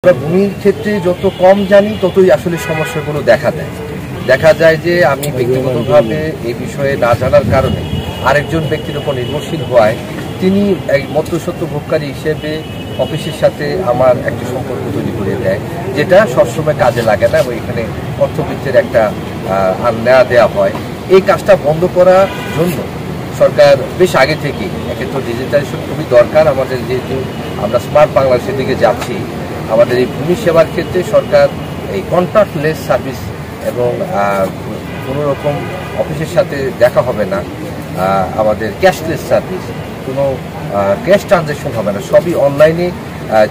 ভূমির ক্ষেত্রে যত কম জানি ততই আসলে সমস্যাগুলো দেখা যায় যে আমি ব্যক্তিগতভাবে এই বিষয়ে না জানার কারণে আরেকজন ব্যক্তির উপর নির্ভরশীল হওয়ায় তিনি এক মধ্যস্বত্বভোগকারী হিসেবে অফিসের সাথে আমার একটা সম্পর্ক তৈরি করে দেয়, যেটা সবসময় কাজে লাগে না এবং এখানে অর্থবিত্তের একটা নেওয়া দেওয়া হয়। এই কাজটা বন্ধ করার জন্য সরকার বেশ আগে থেকেই এক্ষেত্রে ডিজিটালাইজেশন খুবই দরকার আমাদের, যেহেতু আমরা স্মার্ট বাংলাদেশের দিকে যাচ্ছি। আমাদের এই ভূমি সেবার ক্ষেত্রে সরকার এই কন্ট্যাক্টলেস সার্ভিস এবং কোনো রকম অফিসের সাথে দেখা হবে না, আমাদের ক্যাশলেস সার্ভিস, কোনো ক্যাশ ট্রানজ্যাকশন হবে না, সবই অনলাইনে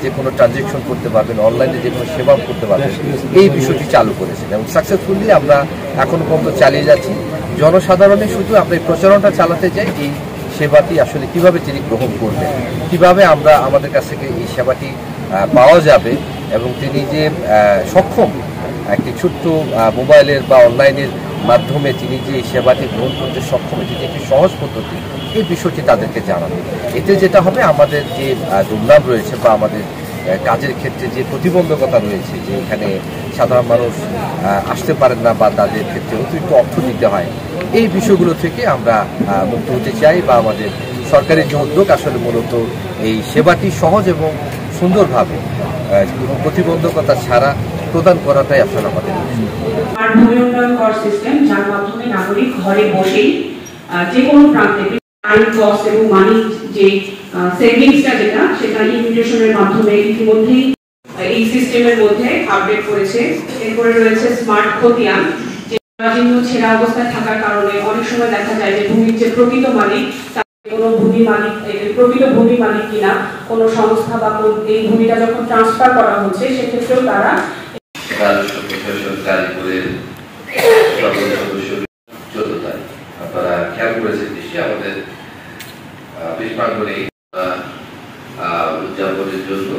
যে কোনো ট্রানজ্যাকশন করতে পারবেন, অনলাইনে যে কোনো সেবা করতে পারবেন, এই বিষয়টি চালু করেছেন এবং সাকসেসফুলি আমরা এখনো পর্যন্ত চালিয়ে যাচ্ছি। জনসাধারণের শুধু আমরা এই প্রচারণাটা চালাতে চাই এই সেবাটি আসলে কিভাবে তিনি গ্রহণ করবেন, কিভাবে আমরা আমাদের কাছ থেকে এই সেবাটি পাওয়া যাবে এবং তিনি যে সক্ষম একটি ছোট্ট মোবাইলের বা অনলাইনের মাধ্যমে তিনি যে এই সেবাটি গ্রহণ করতে সক্ষম, এটি একটি সহজ পদ্ধতি, এই বিষয়টি তাদেরকে জানানো। এতে যেটা হবে, আমাদের যে দুর্নাম রয়েছে বা আমাদের কাজের ক্ষেত্রে যে প্রতিবন্ধকতা রয়েছে, যে এখানে সাধারণ মানুষ আসতে পারেন না বা তাদের ক্ষেত্রে অতিরিক্ত অর্থ দিতে হয়, এই বিষয়গুলো থেকে আমরা মুক্ত হতে চাই বা আমাদের সরকারের যে উদ্যোগ আসলে মূলত এই সেবাটি সহজ এবং সুন্দরভাবে কোনো প্রতিবন্ধকতা ছাড়া প্রদান করাটাই আসলে আমাদের ভূমি উন্নয়ন কর সিস্টেম, যার মাধ্যমে নাগরিক ঘরে বসেই যে কোনো প্রান্তে টাইম কস্ট এবং মানি যে সেভিংসটা সেটা ইমিগ্রেশনের মাধ্যমে ইতিমধ্যেই এই সিস্টেমের মধ্যে আপডেট করেছে। এরপরে রয়েছে স্মার্ট খতিয়ান, যে জরাজীর্ণ ছেঁড়া অবস্থায় থাকার কারণে অনেক সময় দেখা যায় যে ভূমির যে প্রকৃত মালিক, কোনো ভূমি মালিক প্রকৃত ভূমি মালিক কিনা কোনো সংস্থা বা এই ভূমিটা যখন ট্রান্সফার করা হচ্ছে সেক্ষেত্রেও তারা আপনারা খেয়াল করেছেন নিশ্চয়ই আমাদের উদযাপনের জন্য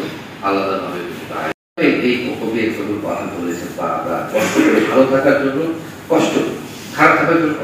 আলাদাভাবে এই কবি বলেছেন বা আমরা ভালো থাকার জন্য কষ্ট, খারাপ থাকার জন্য